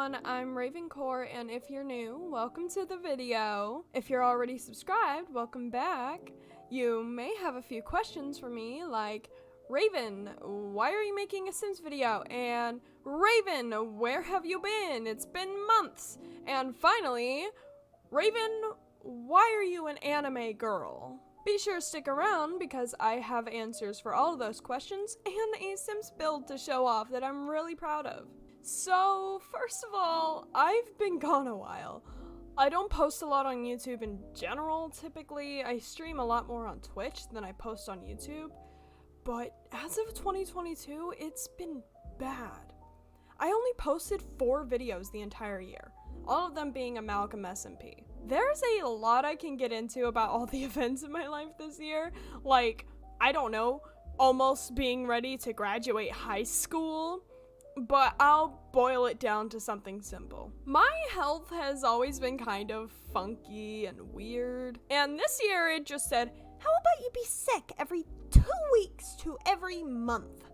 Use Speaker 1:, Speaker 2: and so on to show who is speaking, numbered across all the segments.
Speaker 1: everyone, I'm Ravencore, and if you're new, welcome to the video. If you're already subscribed, welcome back. You may have a few questions for me, like, Raven, why are you making a Sims video? And Raven, where have you been? It's been months. And finally, Raven, why are you an anime girl? Be sure to stick around because I have answers for all of those questions and a Sims build to show off that I'm really proud of. So, first of all, I've been gone a while. I don't post a lot on YouTube in general, typically. I stream a lot more on Twitch than I post on YouTube. But as of 2022, it's been bad. I only posted 4 videos the entire year, all of them being Amalgam SMP. There's a lot I can get into about all the events in my life this year, like, I don't know, almost being ready to graduate high school, but I'll boil it down to something simple. My health has always been kind of funky and weird, and this year it just said, how about you be sick every 2 weeks to every month?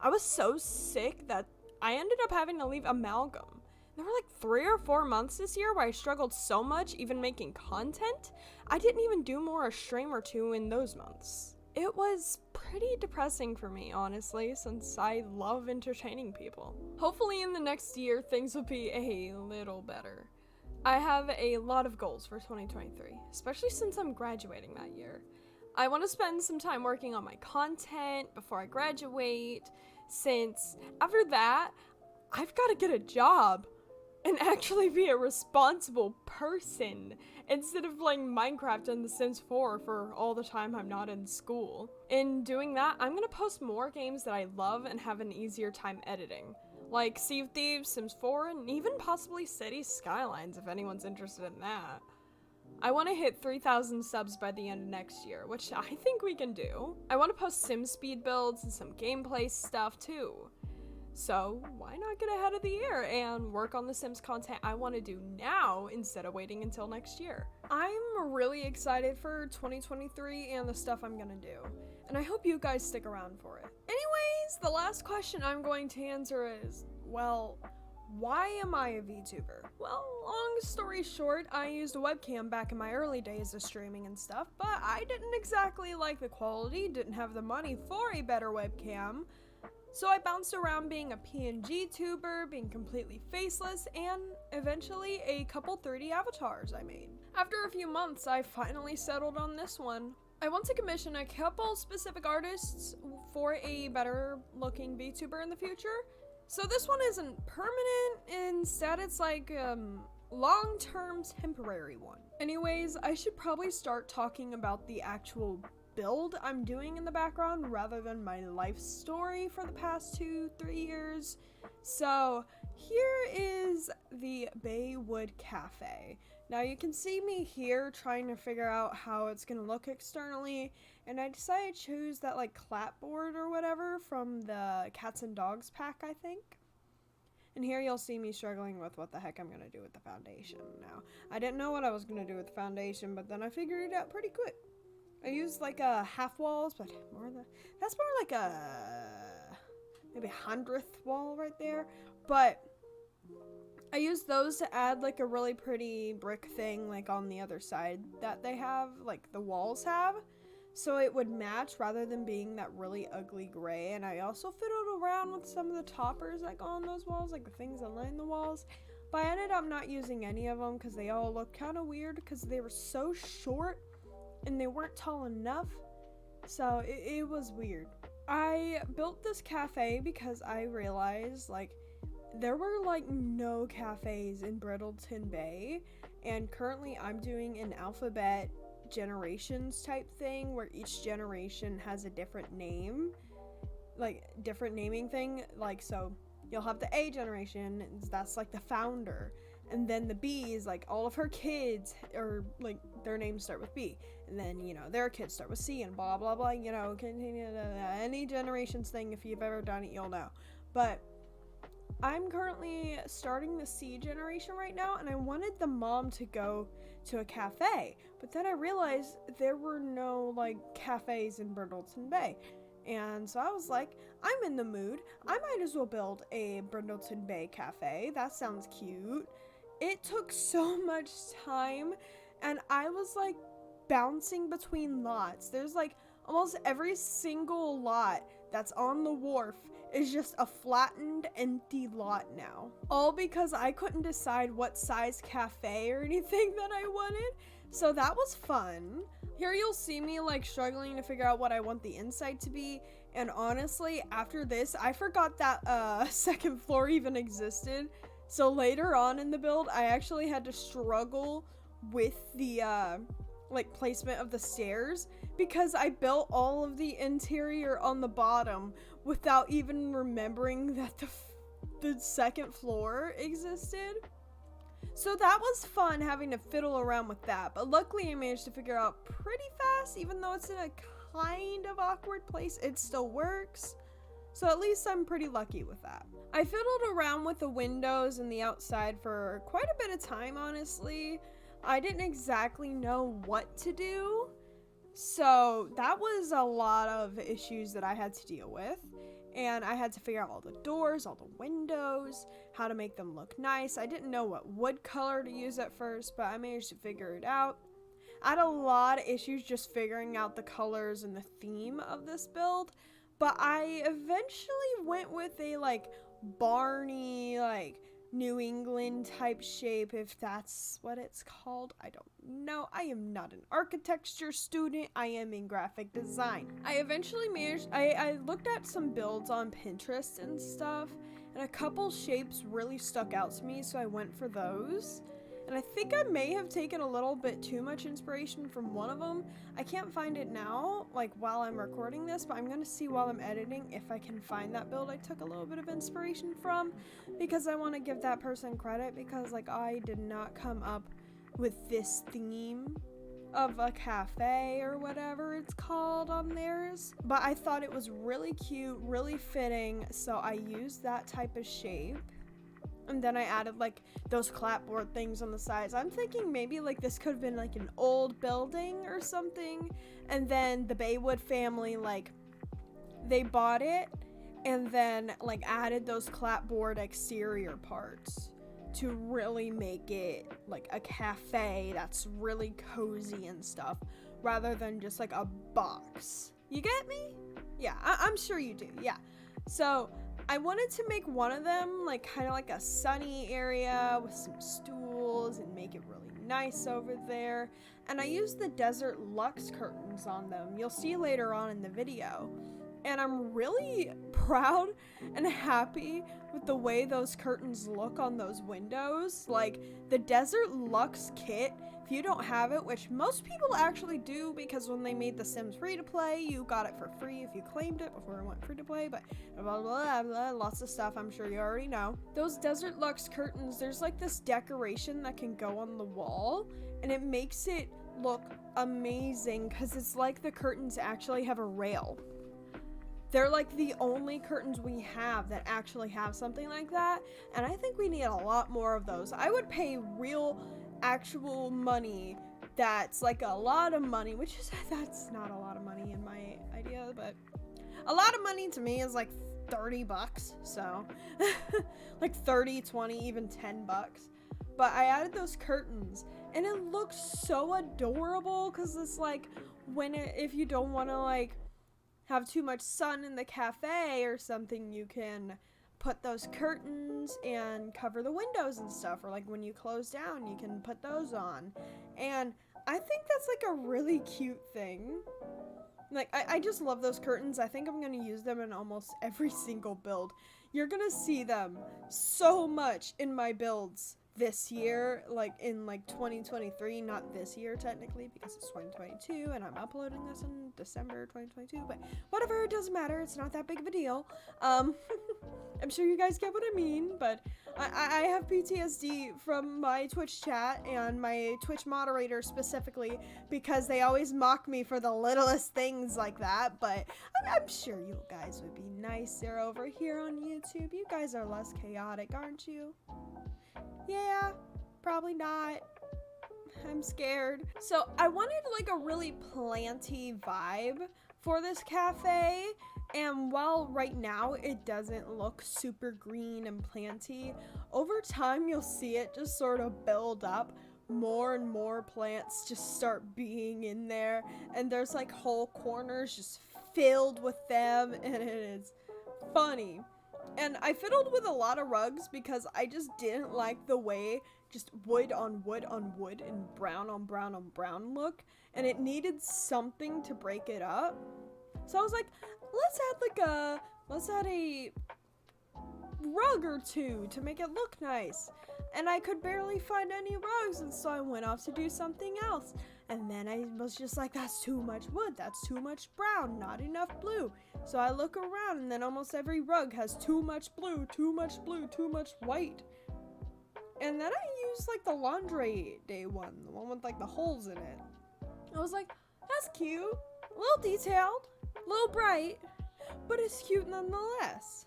Speaker 1: I was so sick that I ended up having to leave Amalgam. There were like 3 or 4 months this year where I struggled so much even making content, I didn't even do more a stream or 2 in those months. It was pretty depressing for me, honestly, since I love entertaining people. Hopefully in the next year, things will be a little better. I have a lot of goals for 2023, especially since I'm graduating that year. I want to spend some time working on my content before I graduate, since after that, I've got to get a job and actually be a responsible person instead of playing Minecraft and The Sims 4 for all the time I'm not in school. In doing that, I'm gonna post more games that I love and have an easier time editing, like Sea of Thieves, Sims 4, and even possibly City Skylines if anyone's interested in that. I want to hit 3,000 subs by the end of next year, which I think we can do. I want to post Sim speed builds and some gameplay stuff too. So why not get ahead of the year and work on the Sims content I want to do now instead of waiting until next year? I'm really excited for 2023 and the stuff I'm gonna do, and I hope you guys stick around for it. Anyways, the last question I'm going to answer is, well, why am I a VTuber? Well, long story short, I used a webcam back in my early days of streaming and stuff, but I didn't exactly like the quality, didn't have the money for a better webcam. So I bounced around being a PNG tuber, being completely faceless, and eventually a couple 3D avatars I made. After a few months, I finally settled on this one. I want to commission a couple specific artists for a better looking VTuber in the future. So this one isn't permanent, instead it's like long-term temporary one. Anyways, I should probably start talking about the actual build I'm doing in the background rather than my life story for the past 2-3 years. So here is the Baywood Cafe. Now you can see me here trying to figure out how it's gonna look externally, and I decided to choose that like clapboard or whatever from the Cats and Dogs pack, I think. And here you'll see me struggling with what the heck I'm gonna do with the foundation. Now, I didn't know what I was gonna do with the foundation, but then I figured it out pretty quick. I used like a half walls, but that's more like a maybe 100th wall right there. But I used those to add like a really pretty brick thing like on the other side that they have, like the walls have, so it would match rather than being that really ugly gray. And I also fiddled around with some of the toppers that go on those walls, like the things that line the walls. But I ended up not using any of them because they all looked kind of weird because they were so short and they weren't tall enough, so it was weird. I built this cafe because I realized like there were like no cafes in Brindleton Bay, and currently I'm doing an alphabet generations type thing where each generation has a different name, like different naming thing. Like, so you'll have the A generation, that's like the founder, and then the B is like all of her kids, or like their names start with B, and then, you know, their kids start with C, and blah blah blah, you know, continue any generations thing. If you've ever done it, you'll know. But I'm currently starting the C generation right now, and I wanted the mom to go to a cafe, but then I realized there were no like cafes in Brindleton Bay. And so I was like, I'm in the mood. I might as well build a Brindleton Bay cafe. That sounds cute. It took so much time, and I was like bouncing between lots. There's like almost every single lot that's on the wharf is just a flattened, empty lot now. All because I couldn't decide what size cafe or anything that I wanted. So that was fun. Here you'll see me like struggling to figure out what I want the inside to be. And honestly, after this, I forgot that second floor even existed. So later on in the build, I actually had to struggle with the like placement of the stairs because I built all of the interior on the bottom without even remembering that the second floor existed. So that was fun having to fiddle around with that, but luckily I managed to figure out pretty fast. Even though it's in a kind of awkward place, it still works. So at least I'm pretty lucky with that. I fiddled around with the windows and the outside for quite a bit of time, honestly. I didn't exactly know what to do, so that was a lot of issues that I had to deal with. And I had to figure out all the doors, all the windows, how to make them look nice. I didn't know what wood color to use at first, but I managed to figure it out. I had a lot of issues just figuring out the colors and the theme of this build, but I eventually went with a like barny, like New England type shape, if that's what it's called. I don't know. I am not an architecture student. I am in graphic design. I eventually managed, I looked at some builds on Pinterest and stuff, and a couple shapes really stuck out to me, so I went for those. And I think I may have taken a little bit too much inspiration from one of them. I can't find it now, like while I'm recording this, but I'm gonna see while I'm editing if I can find that build I took a little bit of inspiration from, because I want to give that person credit, because like I did not come up with this theme of a cafe or whatever it's called on theirs, but I thought it was really cute, really fitting, so I used that type of shape. And then I added like those clapboard things on the sides. I'm thinking maybe like this could have been like an old building or something, and then the Baywood family, like they bought it and then like added those clapboard exterior parts to really make it like a cafe that's really cozy and stuff, rather than just like a box. You get me? Yeah, I'm sure you do. Yeah. So I wanted to make one of them like kind of like a sunny area with some stools and make it really nice over there. And I used the Desert Luxe curtains on them. You'll see later on in the video. And I'm really proud and happy with the way those curtains look on those windows. Like the Desert Luxe kit, if you don't have it, which most people actually do, because when they made The Sims free to play, you got it for free if you claimed it before it went free to play, but blah, blah, blah, lots of stuff I'm sure you already know. Those Desert Luxe curtains, there's like this decoration that can go on the wall, and it makes it look amazing because it's like the curtains actually have a rail. They're like the only curtains we have that actually have something like that, and I think we need a lot more of those. I would pay real, actual money that's like a lot of money, which is, that's not a lot of money in my idea, but a lot of money to me is like $30, so like 30, 20, even $10. But I added those curtains, and it looks so adorable because it's like if you don't want to like have too much sun in the cafe or something, you can put those curtains and cover the windows and stuff, or like when you close down you can put those on. And I think that's like a really cute thing. Like I just love those curtains. I think I'm gonna use them in almost every single build. You're gonna see them so much in my builds this year, like in like 2023, not this year technically because it's 2022 and I'm uploading this in December 2022, but whatever, it doesn't matter, it's not that big of a deal. I'm sure you guys get what I mean, but I have PTSD from my Twitch chat and my Twitch moderator specifically, because they always mock me for the littlest things like that, but I'm sure you guys would be nicer over here on YouTube. You guys are less chaotic, aren't you? Yeah, probably not. I'm scared. So I wanted like a really planty vibe for this cafe, And while right now it doesn't look super green and planty, over time you'll see it just sort of build up. More and more plants just start being in there, and there's like whole corners just filled with them, and it is funny. And I fiddled with a lot of rugs because I just didn't like the way just wood on wood on wood and brown on brown on brown look, and it needed something to break it up. So I was like, let's add a rug or two to make it look nice. And I could barely find any rugs, and so I went off to do something else. And then I was just like, that's too much wood, that's too much brown, not enough blue. So I look around, and then almost every rug has too much blue, too much blue, too much white. And then I used like the laundry day one, the one with like the holes in it. I was like, that's cute, a little detailed, a little bright, but it's cute nonetheless.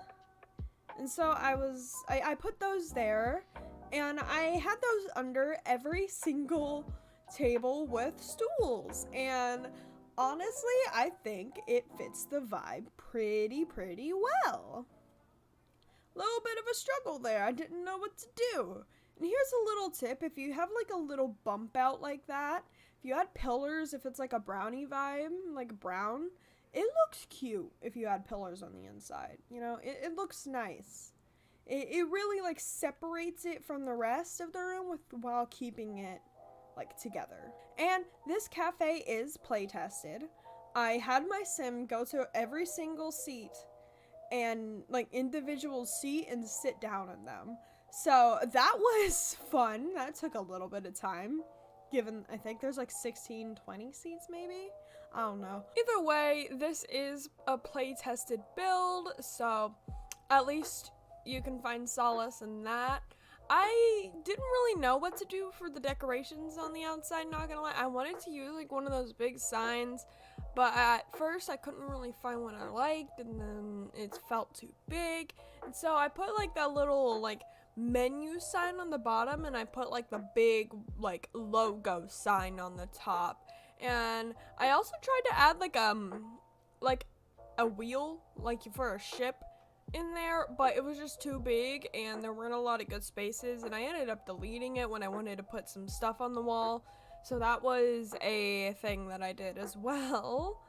Speaker 1: And so I put those there, and I had those under every single table with stools, and honestly, I think it fits the vibe pretty well. Little bit of a struggle there. I didn't know what to do. And here's a little tip. If you have like a little bump out like that, if you add pillars, if it's like a brownie vibe, like brown, it looks cute if you add pillars on the inside. You know, it looks nice. It really like separates it from the rest of the room while keeping it like together. And this cafe is play tested. I had my sim go to every single seat and like individual seat and sit down in them. So that was fun. That took a little bit of time, given I think there's like 16, 20 seats maybe. I don't know. Either way, this is a play tested build, so at least you can find solace in that. I didn't really know what to do for the decorations on the outside, not gonna lie. I wanted to use like one of those big signs, but at first I couldn't really find one I liked, and then it felt too big. And so I put like that little like menu sign on the bottom, and I put like the big like logo sign on the top. And I also tried to add like a wheel like for a ship in there, but it was just too big and there weren't a lot of good spaces, and I ended up deleting it when I wanted to put some stuff on the wall. So that was a thing that I did as well.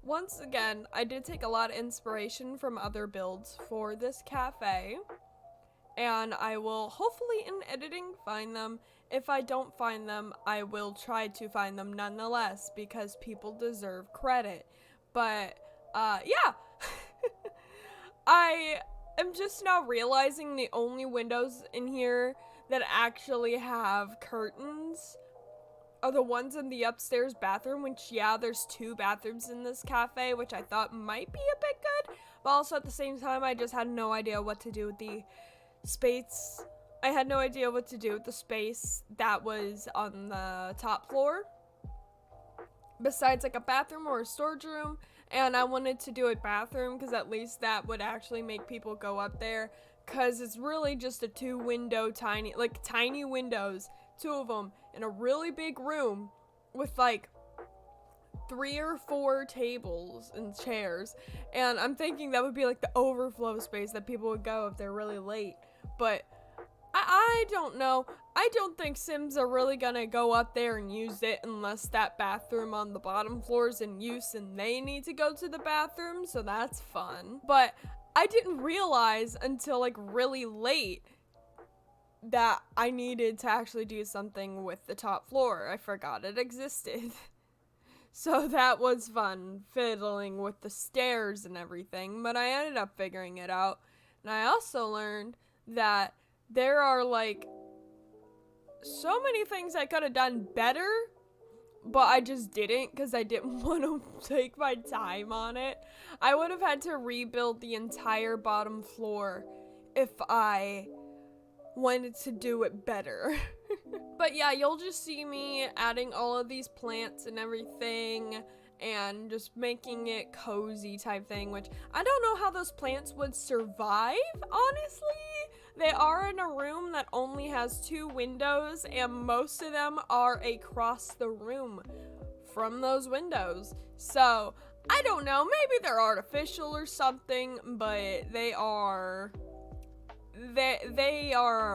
Speaker 1: Once again, I did take a lot of inspiration from other builds for this cafe, and I will hopefully in editing find them. If I don't find them, I will try to find them nonetheless, because people deserve credit. But yeah. I am just now realizing the only windows in here that actually have curtains are the ones in the upstairs bathroom, which, yeah, there's 2 bathrooms in this cafe, which I thought might be a bit good, but also at the same time, I just had no idea what to do with the space. I had no idea what to do with the space that was on the top floor, besides like a bathroom or a storage room. And I wanted to do a bathroom because at least that would actually make people go up there, because it's really just a 2-window tiny windows, 2 of them in a really big room with like 3 or 4 tables and chairs. And I'm thinking that would be like the overflow space that people would go if they're really late. But I don't know. I don't think Sims are really gonna go up there and use it unless that bathroom on the bottom floor is in use and they need to go to the bathroom, so that's fun. But I didn't realize until like really late that I needed to actually do something with the top floor. I forgot it existed. So that was fun, fiddling with the stairs and everything, but I ended up figuring it out. And I also learned that there are like so many things I could have done better, but I just didn't because I didn't want to take my time on it. I would have had to rebuild the entire bottom floor if I wanted to do it better. But yeah, you'll just see me adding all of these plants and everything and just making it cozy type thing, which I don't know how those plants would survive, honestly. They are in a room that only has 2 windows, and most of them are across the room from those windows. So I don't know, maybe they're artificial or something, but they are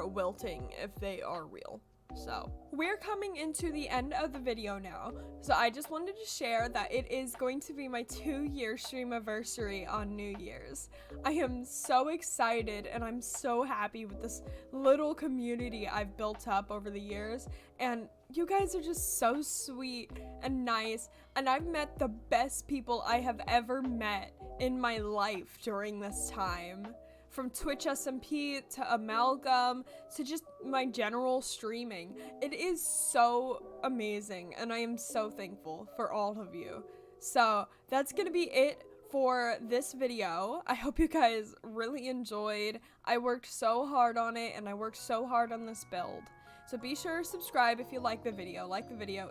Speaker 1: wilting if they are real. So we're coming into the end of the video now, so I just wanted to share that it is going to be my 2-year streamiversary on New Year's. I am so excited and I'm so happy with this little community I've built up over the years, and you guys are just so sweet and nice, and I've met the best people I have ever met in my life during this time. From Twitch SMP to Amalgam to just my general streaming. It is so amazing, and I am so thankful for all of you. So that's gonna be it for this video. I hope you guys really enjoyed. I worked so hard on it, and I worked so hard on this build. So be sure to subscribe if you like the video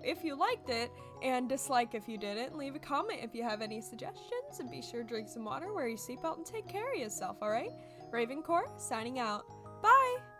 Speaker 1: if you liked it, and dislike if you didn't. Leave a comment if you have any suggestions, and be sure to drink some water, wear your seatbelt, and take care of yourself, alright? Ravencore, signing out. Bye!